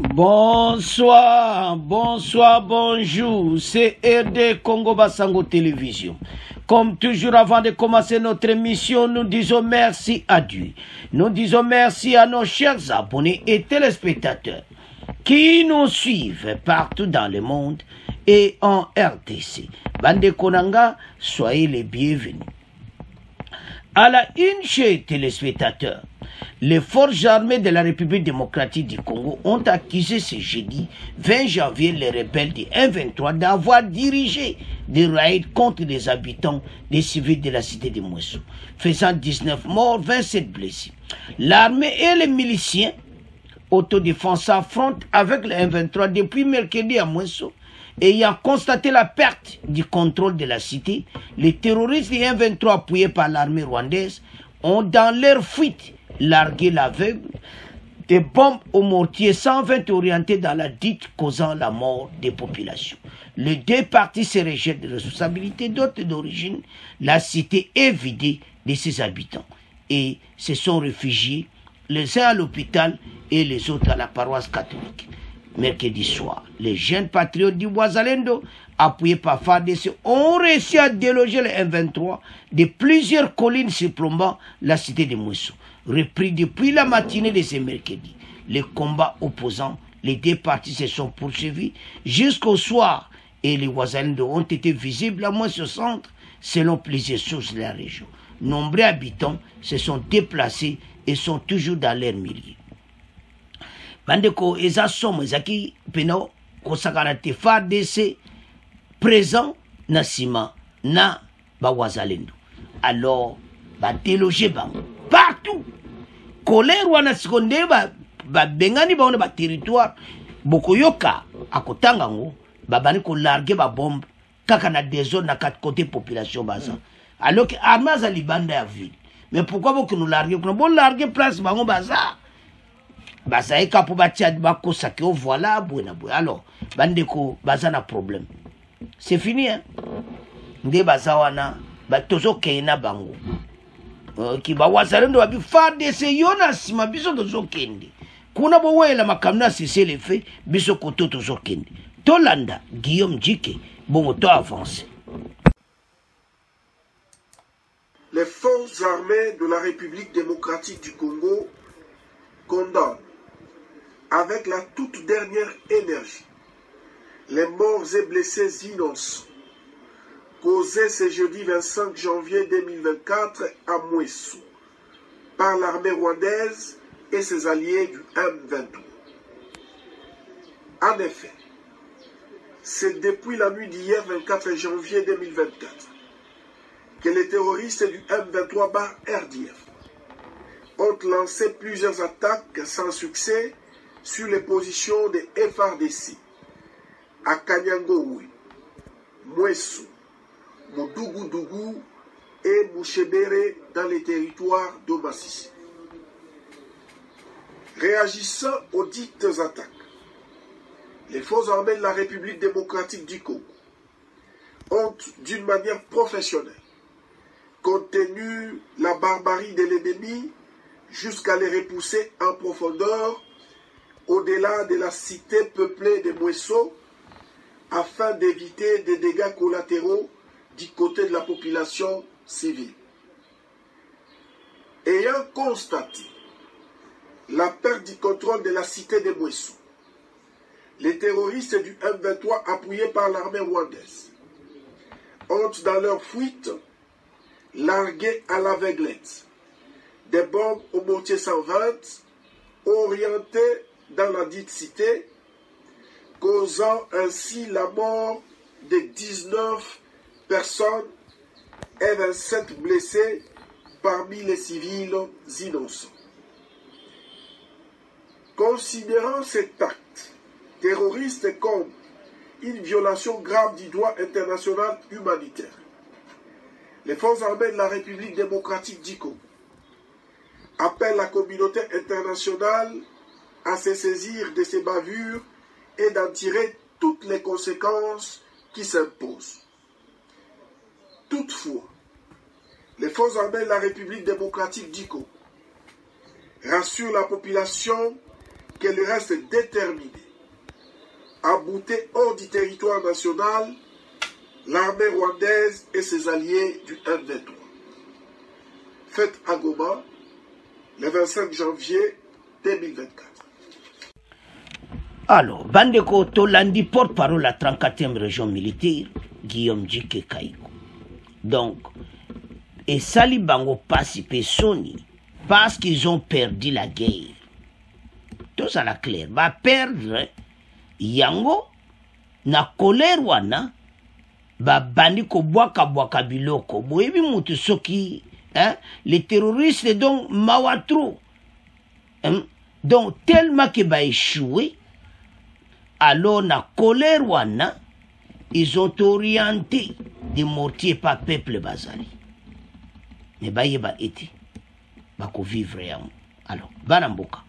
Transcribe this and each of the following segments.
Bonsoir, bonsoir, bonjour, c'est RD Congo Basango Télévision. Comme toujours, avant de commencer notre émission, nous disons merci à Dieu. Nous disons merci à nos chers abonnés et téléspectateurs qui nous suivent partout dans le monde et en RDC. Bande Konanga, soyez les bienvenus. À la une, chez téléspectateurs, les forces armées de la République démocratique du Congo ont accusé ce jeudi 20 janvier les rebelles du M23 d'avoir dirigé des raids contre les habitants des civils de la cité de Mouessou, faisant 19 morts, 27 blessés. L'armée et les miliciens autodéfense s'affrontent avec le M23 depuis mercredi à Mouessou. Ayant constaté la perte du contrôle de la cité, les terroristes du M23 appuyés par l'armée rwandaise ont dans leur fuite largué l'aveugle des bombes au mortier 120 orientées dans la dite causant la mort des populations. Les deux parties se rejettent de responsabilité, d'autres d'origine. La cité est vidée de ses habitants et se sont réfugiés, les uns à l'hôpital et les autres à la paroisse catholique. Mercredi soir, les jeunes patriotes du Wazalendo, appuyés par FARDC, ont réussi à déloger le M23 de plusieurs collines surplombant la cité de Mouessou. Repris depuis la matinée de ce mercredi, les combats opposants, les deux parties se sont poursuivis jusqu'au soir et les Wazalendo ont été visibles à Mouessou centre selon plusieurs sources de la région. Nombreux habitants se sont déplacés et sont toujours dans leur milieu. Bandeko eza somo ezaki peno kosakana te FARDC présent na sima na ba Wazalendo. Alors ba déloger bango partout. Colère wana sikonde ba bengani ba on ba territoire bokoyoka akotanga ngo ba bani ko larguer ba bombe kaka na des zones na quatre côtés population baza. Alors que armes za libanda ya ville. Mais pourquoi vous nous larguer? Bon larguer place bango baza. Basaïka pour bâtir bako sakio voilà buena buena. Alors bandeko baza na problème. C'est fini hein. Nde bazawana batozo keina bango. Ki ba Wazalendo babi FARDC yona sima biso tozo kende. Kuna bo wela makamna c'est le fait biso koto tozo kende. Tolanda Guillaume Djike bon to avance. Les forces armées de la République démocratique du Congo condamnent avec la toute dernière énergie les morts et blessés innocents causés ce jeudi 25 janvier 2024 à Mouessou par l'armée rwandaise et ses alliés du M23. En effet, c'est depuis la nuit d'hier 24 janvier 2024 que les terroristes du M23 RDF ont lancé plusieurs attaques sans succès sur les positions des FARDC à Kanyangowe, Mouessou, Moudougoudou et Mouchébéré dans les territoires de Massissi. Réagissant aux dites attaques, les forces armées de la République démocratique du Congo ont, d'une manière professionnelle, contenu la barbarie de l'ennemi jusqu'à les repousser en profondeur au-delà de la cité peuplée de Mouessou afin d'éviter des dégâts collatéraux du côté de la population civile. Ayant constaté la perte du contrôle de la cité de Mouessou, les terroristes du M23 appuyés par l'armée rwandaise ont dans leur fuite largué à l'aveuglette des bombes au mortier 120 orientées dans la dite cité, causant ainsi la mort de 19 personnes et 27 blessés parmi les civils innocents. Considérant cet acte terroriste comme une violation grave du droit international humanitaire, les forces armées de la République démocratique du Congo appellent la communauté internationale à se saisir de ces bavures et d'en tirer toutes les conséquences qui s'imposent. Toutefois, les forces armées de la République démocratique du Congo rassurent la population qu'elle reste déterminée à bouter hors du territoire national l'armée rwandaise et ses alliés du M23. Fête à Goma, le 25 janvier 2024. Alors, Bandeko Tolandi, porte-parole à la 34e région militaire, Guillaume Djike Kaiko. Donc, et Sali Bango Passipe Soni, parce qu'ils ont perdu la guerre. Tout ça la clair. Va perdre Yango, na colère wana, ba bandi ko boaka biloko. Boyebi mutu soki, hein, les terroristes donc mawatro. Donc, tellement que ba échoué, alors na colère wana, ils ont orienté des mortiers par peuple bazali. Mais ba yeba été, ba ko vivre yango. Alors, banamboka.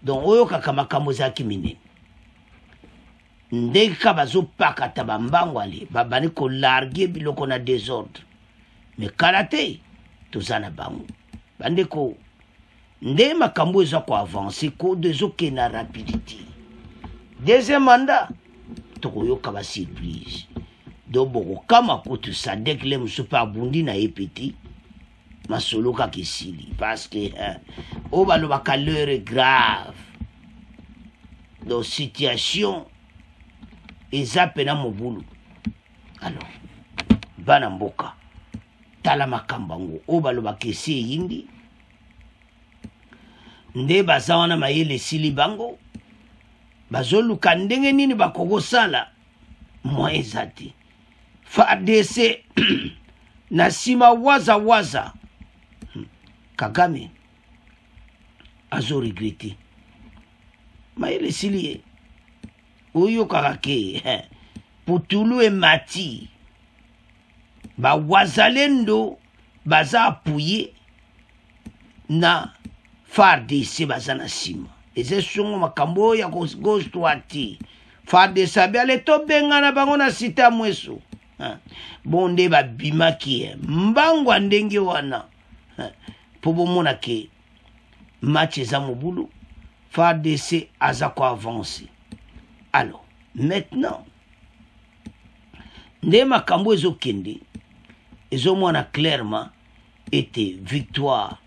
Donc, oyo kakamakambo zaki minene. Ndeka bazo pakata bambango ali, babani ko larguer biloko na désordre. Mais karate, tozana bango. Bandeko, nde makambo eza ko avancer ko dezo ke na rapidité. Deuxième mandat, tokoyoka ba surprise. Donc, boko kama kutu sadek le musupa bundi na epeti, masolo kakisili. Parce que, o balo baka l'heure est grave. Donc, situation, eza pena mobulu. Alors, bana mboka, tala makambango, o balo baka esi yindi, nde baza wana mayele sili bango, bazoluka ndenge nini bakoko sala, mwa ezati. FARDC, na sima waza, Kagame, azo regrette. Mayele sili oyo kakake, Putulu e Mati, ba wazalendo, baza appuye, na FARDC baza na sima. Eze songo makambo ya gauche droite. FARDC abiale to benga na bango na sita mweso. Bonde ba bimaki, mbangwa ndenge wana. Pour mona ke match eza mobulu, FARDC aza ko avancer. Alors, maintenant, nde makambo ezokende, ezomona clairement était victoire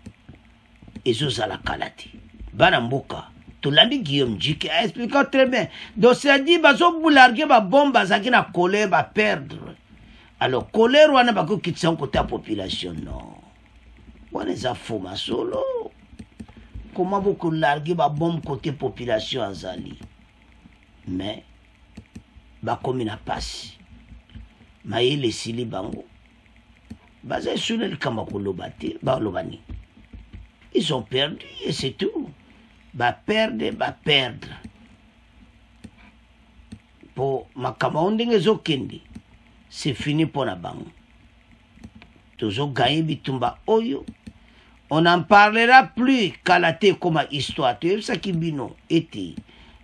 ezozala kalate. Bana mboka, tolandi Guillaume Djike a expliqué très bien. Donc c'est dit bazo boularguer ba bombe bazaki na colère ba perdre. Alors colère wana bako kitsa côté la population non. Wana za faux masolo. Comment beaucoup larguer ba bombe côté population azali. Mais ba comme na passe. Maïle sili bango. Baza sunel kama kolobati ba lobani. Ils ont perdu et c'est tout. Ba perdre. Pour makama ondenge zokende, c'est fini pour la banque. Tozo gagné bitumba oyo. On n'en parlera plus kalate comme histoire. Tu sais ça qui bino était.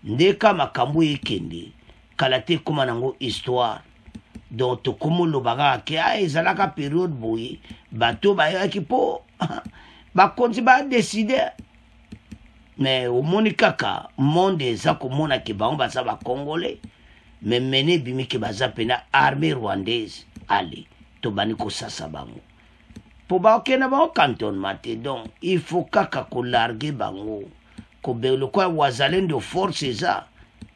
Ndeka makambo ekende. Kalate comme nango histoire. Donc to komo lo baga ke ay zalaka période boye. Bato ba yaki po. Ba konti ba décider. Mais au monikaka monde eza komona ke bango baza ba congolais mais mené bimi ke baza pena armée rwandaise allez to bani ko sasa bango po ba okena ba cantonnement donc il faut kaka ko larguer bango ko belo kwa wazalendo force eza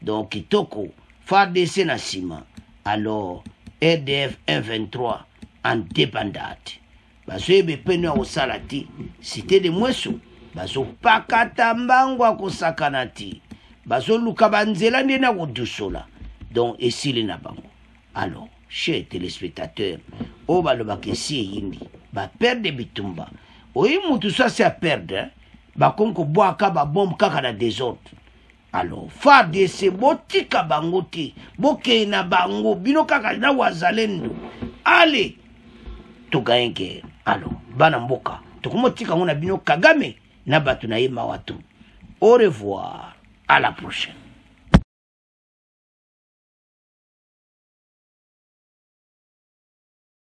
donc kitoko FARDC na sima alors RDF 123 en dépendante bazo ebe pena o salati c'était de mweso bazo pakata mbangwa kosakana ti bazo luka banzela ndena kodusola donc esili na bango. Alors chers téléspectateurs o baloba kesi yindi ba perdre bitumba oyi mutu ça c'est à perdre ba konko boaka ba bombe kaka na désordre. Alors FARDC botika bango ti boke na bango bino kaka na wazalendo allez to gagne. Alors bana mboka to komotika ngona bino Kagame. Au revoir, à la prochaine.